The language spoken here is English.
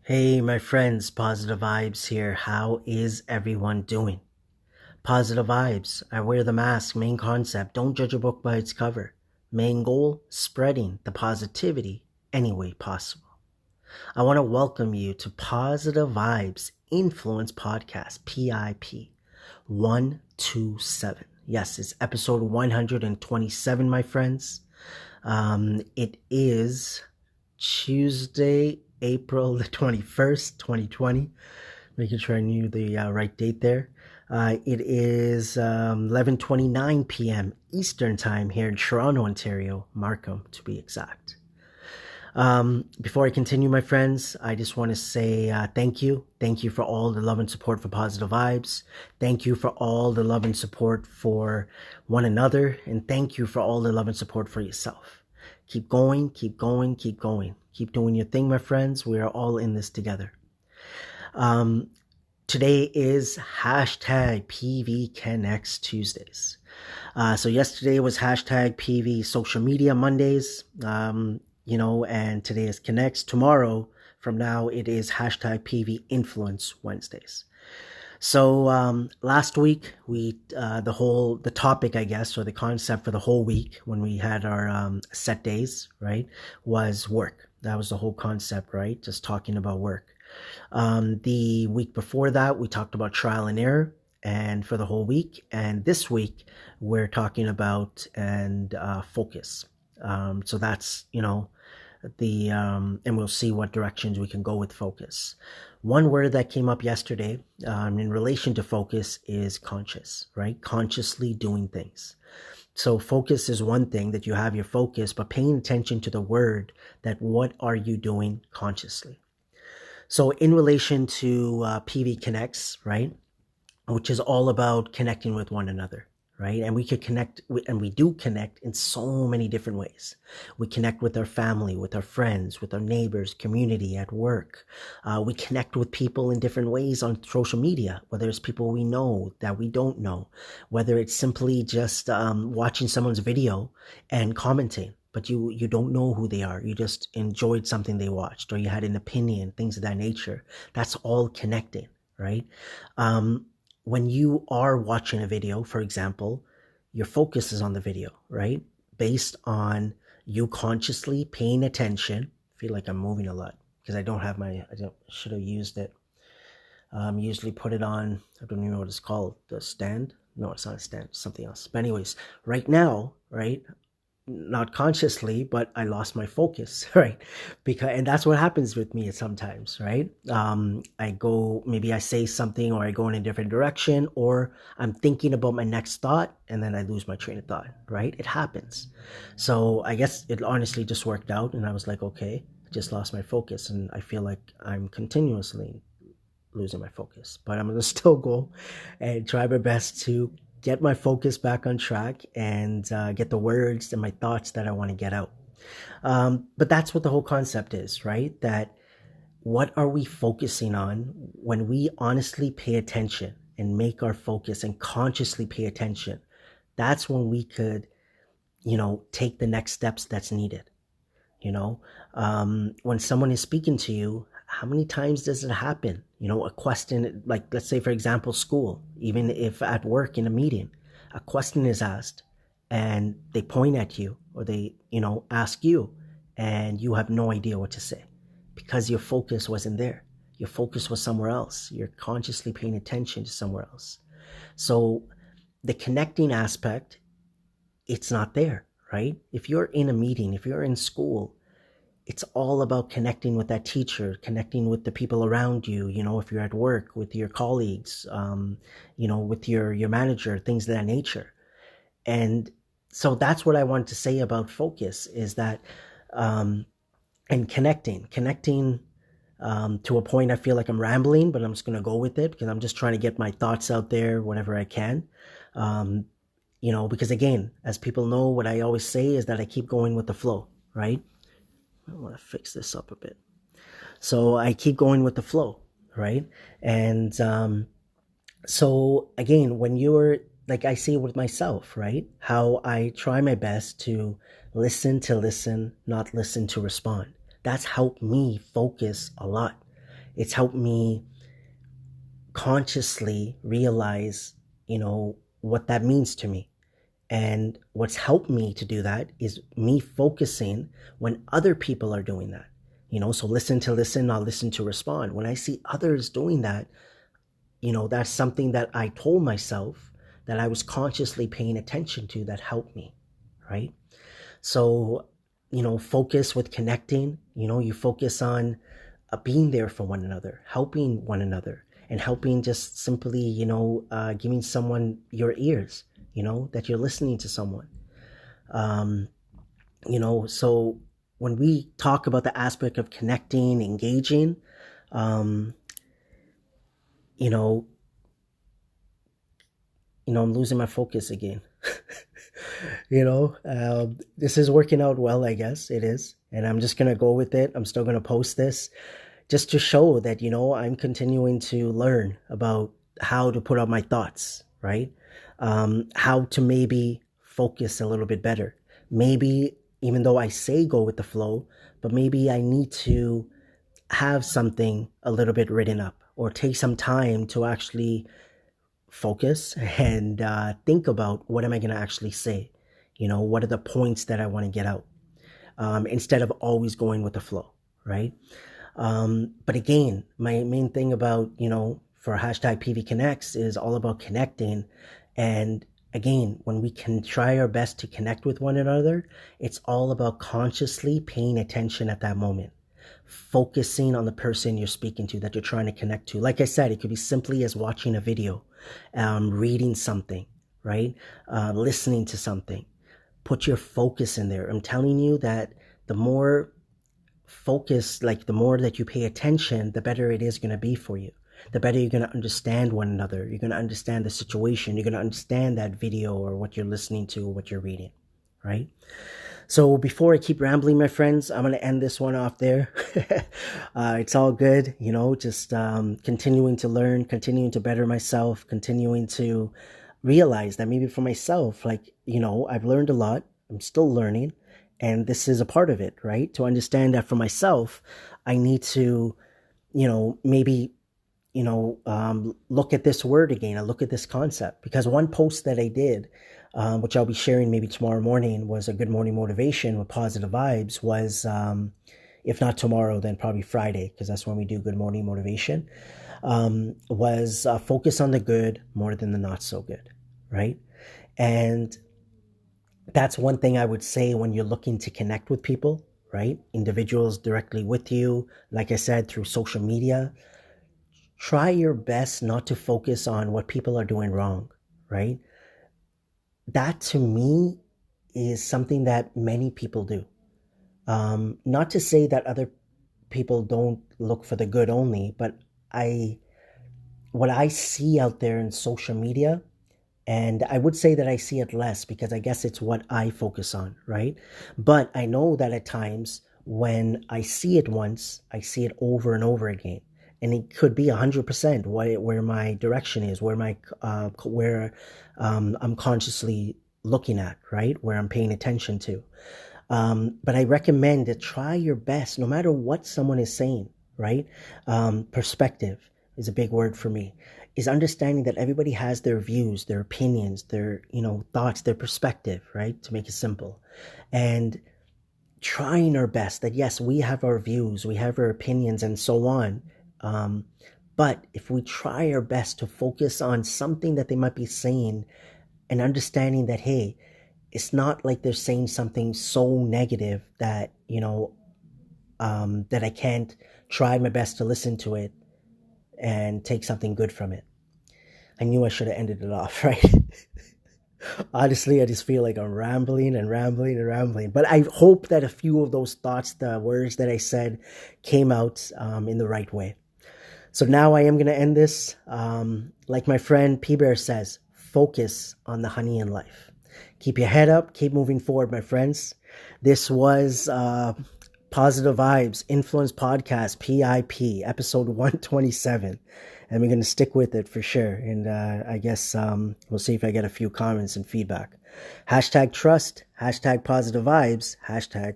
Hey, my friends, Positive Vibes here. How is everyone doing? Positive Vibes. I wear the mask. Main concept. Don't judge a book by its cover. Main goal, spreading the positivity any way possible. I want to welcome you to Positive Vibes Influence Podcast, PIP127. Yes, it's episode 127, my friends. It is Tuesday, April the 21st, 2020. Making sure I knew the right date there. It is 11:29 p.m. Eastern Time here in Toronto, Ontario, Markham to be exact. Before I continue, my friends, I just want to say thank you. Thank you for all the love and support for Positive Vibes. Thank you for all the love and support for one another. And thank you for all the love and support for yourself. Keep going, keep going, keep going. Keep doing your thing, my friends. We are all in this together. Today is hashtag PVCONNECTS Tuesdays. So yesterday was hashtag PV Social Media Mondays. And today is Connects. Tomorrow, from now, it is hashtag PV Influence Wednesdays. So last week, the topic, I guess, or the concept for the whole week when we had our set days, right, was work. That was the whole concept, right? Just talking about work. The week before that, we talked about trial and error, and for the whole week. And this week, we're talking about focus. So that's, and we'll see what directions we can go with focus. One word that came up yesterday in relation to focus is conscious, right? Consciously doing things. So focus is one thing that you have your focus, but paying attention to the word that what are you doing consciously? So in relation to PVCONNECTS, right, which is all about connecting with one another, right? And we could connect, and we do connect in so many different ways. We connect with our family, with our friends, with our neighbors, community, at work. We connect with people in different ways on social media, whether it's people we know that we don't know, whether it's simply just watching someone's video and commenting, but you don't know who they are. You just enjoyed something they watched, or you had an opinion, things of that nature. That's all connecting, right? When you are watching a video, for example, your focus is on the video, right? Based on you consciously paying attention. I feel like I'm moving a lot because should have used it. Usually put it on, I don't even know what it's called, the stand. No, it's not a stand, it's something else. But anyways, right now, right? Not consciously, but I lost my focus, right? And that's what happens with me sometimes, right? Maybe I say something, or I go in a different direction, or I'm thinking about my next thought, and then I lose my train of thought, right? It happens. So I guess it honestly just worked out, and I was like, okay, I just lost my focus, and I feel like I'm continuously losing my focus, but I'm gonna still go and try my best to get my focus back on track and get the words and my thoughts that I want to get out. But that's what the whole concept is, right? That what are we focusing on when we honestly pay attention and make our focus and consciously pay attention? That's when we could, take the next steps that's needed. When someone is speaking to you, how many times does it happen? A question, like, let's say, for example, school, even if at work in a meeting, a question is asked and they point at you, or they, ask you, and you have no idea what to say because your focus wasn't there. Your focus was somewhere else. You're consciously paying attention to somewhere else. So the connecting aspect, it's not there, right? If you're in a meeting, if you're in school, it's all about connecting with that teacher, connecting with the people around you, if you're at work, with your colleagues, with your manager, things of that nature. And so that's what I wanted to say about focus is that, and connecting to a point. I feel like I'm rambling, but I'm just going to go with it because I'm just trying to get my thoughts out there whenever I can. Because again, as people know, what I always say is that I keep going with the flow, right? I want to fix this up a bit. So I keep going with the flow, right? And so again, when you're, like I say with myself, right? How I try my best to listen, not listen to respond. That's helped me focus a lot. It's helped me consciously realize, what that means to me. And what's helped me to do that is me focusing when other people are doing that. So listen to listen, not listen to respond. When I see others doing that, that's something that I told myself that I was consciously paying attention to that helped me, right? So, focus with connecting, you focus on being there for one another, helping one another, and helping just simply, giving someone your ears, that you're listening to someone. So when we talk about the aspect of connecting, engaging, I'm losing my focus again. This is working out well, I guess it is. And I'm just going to go with it. I'm still going to post this just to show that, I'm continuing to learn about how to put out my thoughts, right? How to maybe focus a little bit better. Maybe even though I say go with the flow, but maybe I need to have something a little bit written up or take some time to actually focus and think about what am I going to actually say? What are the points that I want to get out? Instead of always going with the flow, right? But again, my main thing about, for hashtag PVCONNECTS is all about connecting. And again, when we can try our best to connect with one another, it's all about consciously paying attention at that moment. Focusing on the person you're speaking to, that you're trying to connect to. Like I said, it could be simply as watching a video, reading something, right? Listening to something. Put your focus in there. I'm telling you that the more focus, like the more that you pay attention, the better it is going to be for you. The better you're going to understand one another. You're going to understand the situation. You're going to understand that video or what you're listening to or what you're reading, right? So before I keep rambling, my friends, I'm going to end this one off there. It's all good, just continuing to learn, continuing to better myself, continuing to realize that maybe for myself, I've learned a lot. I'm still learning. And this is a part of it, right? To understand that for myself, I need to, maybe, look at this word again. I look at this concept, because one post that I did, which I'll be sharing maybe tomorrow morning, was a good morning motivation with positive vibes, was, if not tomorrow, then probably Friday, because that's when we do good morning motivation, was focus on the good more than the not so good, right? And that's one thing I would say when you're looking to connect with people, right? Individuals directly with you, like I said, through social media. Try your best not to focus on what people are doing wrong, right? That to me is something that many people do. Not to say that other people don't look for the good only, but what I see out there in social media, and I would say that I see it less because I guess it's what I focus on, right? But I know that at times when I see it once, I see it over and over again. And it could be 100% where my direction is, where I'm consciously looking at, right? Where I'm paying attention to. But I recommend to try your best, no matter what someone is saying, right? Perspective is a big word for me. Is understanding that everybody has their views, their opinions, their, thoughts, their perspective, right? To make it simple. And trying our best that, yes, we have our views, we have our opinions and so on. But if we try our best to focus on something that they might be saying and understanding that, hey, it's not like they're saying something so negative that, that I can't try my best to listen to it and take something good from it. I knew I should have ended it off, right? Honestly, I just feel like I'm rambling and rambling and rambling. But I hope that a few of those thoughts, the words that I said, came out in the right way. So now I am going to end this. Like my friend P Bear says, focus on the honey in life. Keep your head up. Keep moving forward, my friends. This was Positive Vibes Influence Podcast, PIP, episode 127. And we're going to stick with it for sure. And I guess we'll see if I get a few comments and feedback. Hashtag trust, hashtag positive vibes, hashtag